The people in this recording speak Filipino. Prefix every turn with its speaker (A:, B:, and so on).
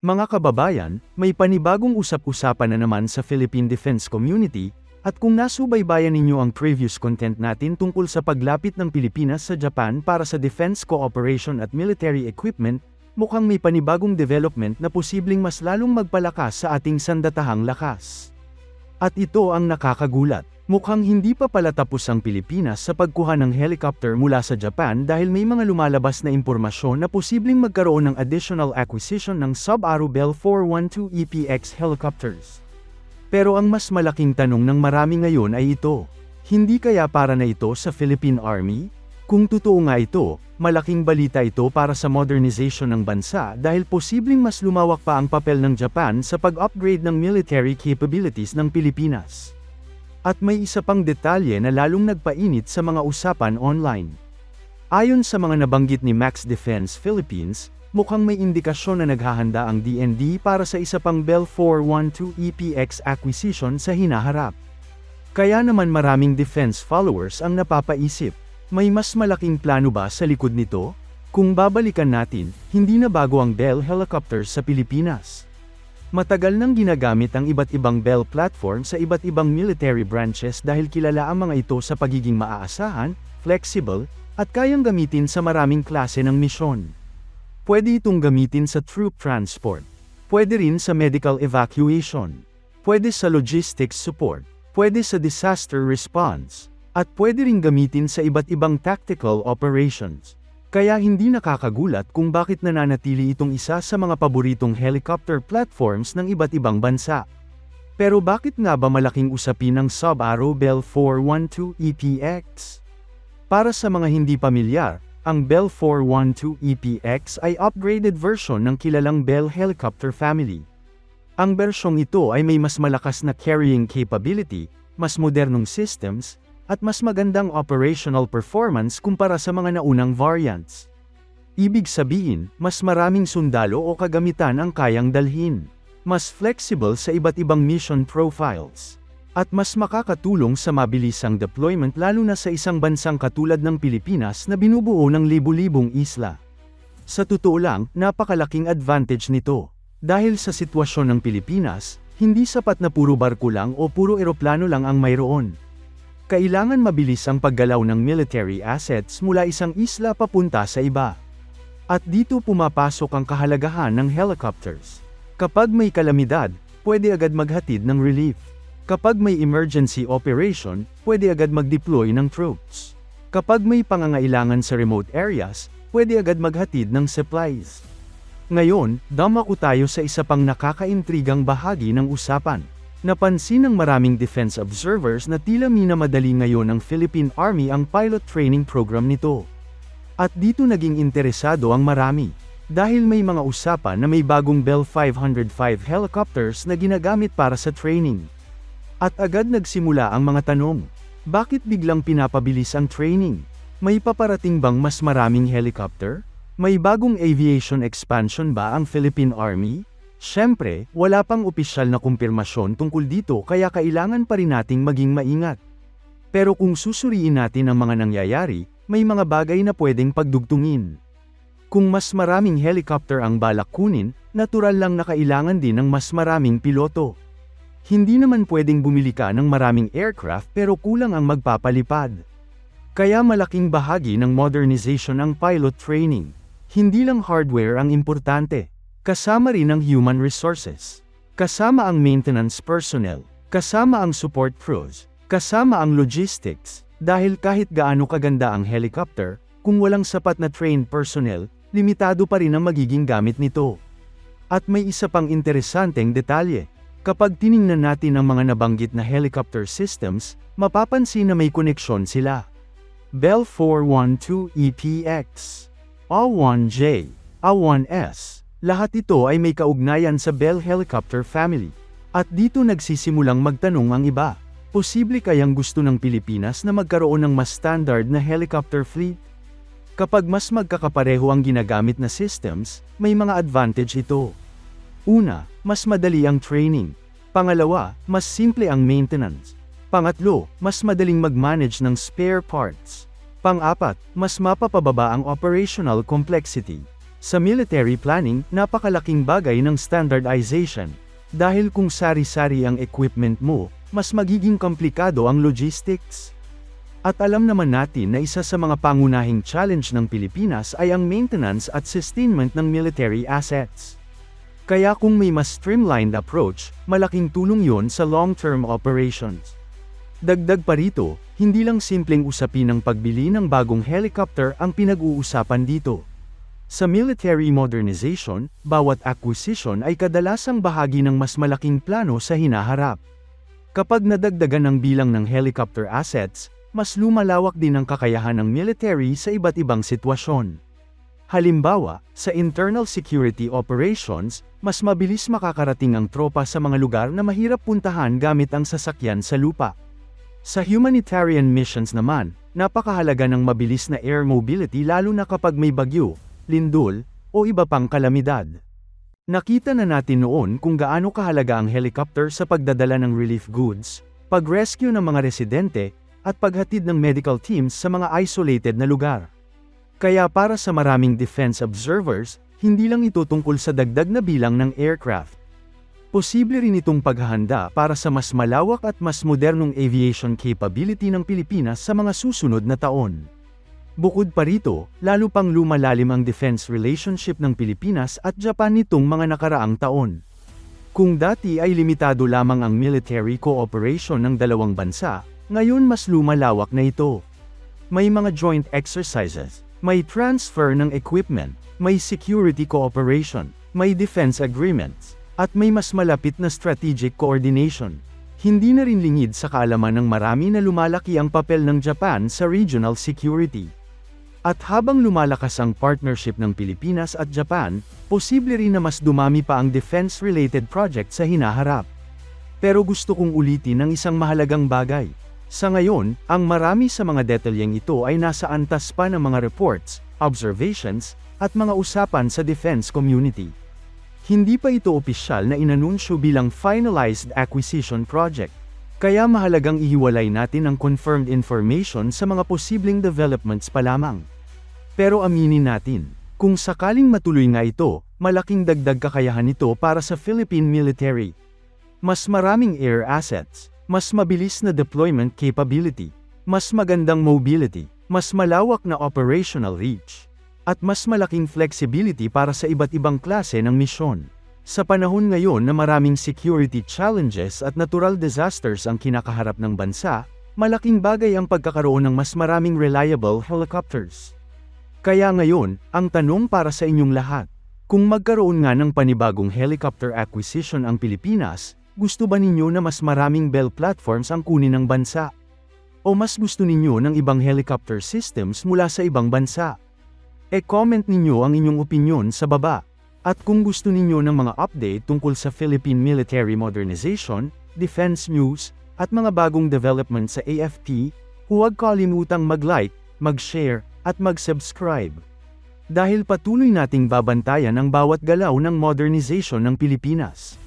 A: Mga kababayan, may panibagong usap-usapan na naman sa Philippine Defense Community, at kung nasubaybayan ninyo ang previous content natin tungkol sa paglapit ng Pilipinas sa Japan para sa defense cooperation at military equipment, mukhang may panibagong development na posibleng mas lalong magpalakas sa ating sandatahang lakas. At ito ang nakakagulat. Mukhang hindi pa pala tapos ang Pilipinas sa pagkuha ng helicopter mula sa Japan dahil may mga lumalabas na impormasyon na posibleng magkaroon ng additional acquisition ng Sub-Aru Bell 412 EPX helicopters. Pero ang mas malaking tanong ng marami ngayon ay ito, hindi kaya para na ito sa Philippine Army? Kung totoo nga ito, malaking balita ito para sa modernization ng bansa dahil posibleng mas lumawak pa ang papel ng Japan sa pag-upgrade ng military capabilities ng Pilipinas. At may isa pang detalye na lalong nagpainit sa mga usapan online. Ayon sa mga nabanggit ni Max Defense Philippines, mukhang may indikasyon na naghahanda ang DND para sa isa pang Bell 412 EPX acquisition sa hinaharap. Kaya naman maraming defense followers ang napapaisip, may mas malaking plano ba sa likod nito? Kung babalikan natin, hindi na bago ang Bell helicopters sa Pilipinas. Matagal nang ginagamit ang iba't ibang Bell platform sa iba't ibang military branches dahil kilala ang mga ito sa pagiging maaasahan, flexible, at kayang gamitin sa maraming klase ng misyon. Pwede itong gamitin sa troop transport, pwede rin sa medical evacuation, pwede sa logistics support, pwede sa disaster response, at pwede ring gamitin sa iba't ibang tactical operations. Kaya hindi nakakagulat kung bakit nananatili itong isa sa mga paboritong helicopter platforms ng iba't ibang bansa. Pero bakit nga ba malaking usapin ng Sub-Aru Bell 412 EPX? Para sa mga hindi pamilyar, ang Bell 412 EPX ay upgraded version ng kilalang Bell helicopter family. Ang bersyong ito ay may mas malakas na carrying capability, mas modernong systems, at mas magandang operational performance kumpara sa mga naunang variants. Ibig sabihin, mas maraming sundalo o kagamitan ang kayang dalhin, mas flexible sa iba't ibang mission profiles, at mas makakatulong sa mabilisang deployment lalo na sa isang bansang katulad ng Pilipinas na binubuo ng libu-libong isla. Sa totoo lang, napakalaking advantage nito. Dahil sa sitwasyon ng Pilipinas, hindi sapat na puro barko lang o puro eroplano lang ang mayroon. Kailangan mabilis ang paggalaw ng military assets mula isang isla papunta sa iba. At dito pumapasok ang kahalagahan ng helicopters. Kapag may kalamidad, pwede agad maghatid ng relief. Kapag may emergency operation, pwede agad mag-deploy ng troops. Kapag may pangangailangan sa remote areas, pwede agad maghatid ng supplies. Ngayon, dumako tayo sa isa pang nakakaintrigang bahagi ng usapan. Napansin ng maraming defense observers na tila minamadali ngayon ng Philippine Army ang pilot training program nito. At dito naging interesado ang marami, dahil may mga usapan na may bagong Bell 505 helicopters na ginagamit para sa training. At agad nagsimula ang mga tanong, bakit biglang pinapabilis ang training? May paparating bang mas maraming helicopter? May bagong aviation expansion ba ang Philippine Army? Siyempre, wala pang opisyal na kumpirmasyon tungkol dito kaya kailangan pa rin nating maging maingat. Pero kung susuriin natin ang mga nangyayari, may mga bagay na pwedeng pagdugtungin. Kung mas maraming helicopter ang balak kunin, natural lang na kailangan din ng mas maraming piloto. Hindi naman pwedeng bumili ka ng maraming aircraft pero kulang ang magpapalipad. Kaya malaking bahagi ng modernization ang pilot training. Hindi lang hardware ang importante. Kasama rin ang human resources. Kasama ang maintenance personnel. Kasama ang support crews. Kasama ang logistics. Dahil kahit gaano kaganda ang helicopter, kung walang sapat na trained personnel, limitado pa rin ang magiging gamit nito. At may isa pang interesanteng detalye. Kapag tiningnan natin ang mga nabanggit na helicopter systems, mapapansin na may koneksyon sila. Bell 412 EPX, A1J, A1S. Lahat ito ay may kaugnayan sa Bell helicopter family. At dito nagsisimulang magtanong ang iba, posible kayang gusto ng Pilipinas na magkaroon ng mas standard na helicopter fleet? Kapag mas magkakapareho ang ginagamit na systems, may mga advantage ito. Una, mas madali ang training. Pangalawa, mas simple ang maintenance. Pangatlo, mas madaling mag-manage ng spare parts. Pang-apat, mas mapapababa ang operational complexity. Sa military planning, napakalaking bagay ng standardization. Dahil kung sari-sari ang equipment mo, mas magiging komplikado ang logistics. At alam naman natin na isa sa mga pangunahing challenge ng Pilipinas ay ang maintenance at sustainment ng military assets. Kaya kung may mas streamlined approach, malaking tulong yon sa long-term operations. Dagdag pa rito, hindi lang simpleng usapin ng pagbili ng bagong helicopter ang pinag-uusapan dito. Sa military modernization, bawat acquisition ay kadalasang bahagi ng mas malaking plano sa hinaharap. Kapag nadagdagan ang bilang ng helicopter assets, mas lumalawak din ang kakayahan ng military sa iba't ibang sitwasyon. Halimbawa, sa internal security operations, mas mabilis makakarating ang tropa sa mga lugar na mahirap puntahan gamit ang sasakyan sa lupa. Sa humanitarian missions naman, napakahalaga ng mabilis na air mobility lalo na kapag may bagyo, lindol, o iba pang kalamidad. Nakita na natin noon kung gaano kahalaga ang helicopter sa pagdadala ng relief goods, pag-rescue ng mga residente, at paghatid ng medical teams sa mga isolated na lugar. Kaya para sa maraming defense observers, hindi lang ito tungkol sa dagdag na bilang ng aircraft. Posible rin itong paghahanda para sa mas malawak at mas modernong aviation capability ng Pilipinas sa mga susunod na taon. Bukod pa rito, lalo pang lumalalim ang defense relationship ng Pilipinas at Japan nitong mga nakaraang taon. Kung dati ay limitado lamang ang military cooperation ng dalawang bansa, ngayon mas lumalawak na ito. May mga joint exercises, may transfer ng equipment, may security cooperation, may defense agreements, at may mas malapit na strategic coordination. Hindi na rin lingid sa kaalaman ng marami na lumalaki ang papel ng Japan sa regional security. At habang lumalakas ang partnership ng Pilipinas at Japan, posible rin na mas dumami pa ang defense-related project sa hinaharap. Pero gusto kong ulitin ang isang mahalagang bagay. Sa ngayon, ang marami sa mga detalyeng ito ay nasa antas pa ng mga reports, observations, at mga usapan sa defense community. Hindi pa ito opisyal na inanunsyo bilang finalized acquisition project. Kaya mahalagang ihiwalay natin ang confirmed information sa mga posibleng developments pa lamang. Pero aminin natin, kung sakaling matuloy nga ito, malaking dagdag kakayahan ito para sa Philippine military. Mas maraming air assets, mas mabilis na deployment capability, mas magandang mobility, mas malawak na operational reach, at mas malaking flexibility para sa iba't ibang klase ng misyon. Sa panahon ngayon na maraming security challenges at natural disasters ang kinakaharap ng bansa, malaking bagay ang pagkakaroon ng mas maraming reliable helicopters. Kaya ngayon, ang tanong para sa inyong lahat, kung magkaroon nga ng panibagong helicopter acquisition ang Pilipinas, gusto ba ninyo na mas maraming Bell platforms ang kunin ng bansa? O mas gusto ninyo ng ibang helicopter systems mula sa ibang bansa? E-comment ninyo ang inyong opinyon sa baba. At kung gusto ninyo ng mga update tungkol sa Philippine military modernization, defense news, at mga bagong development sa AFP, huwag kalimutang mag-like, mag-share, at mag-subscribe. Dahil patuloy nating babantayan ang bawat galaw ng modernization ng Pilipinas.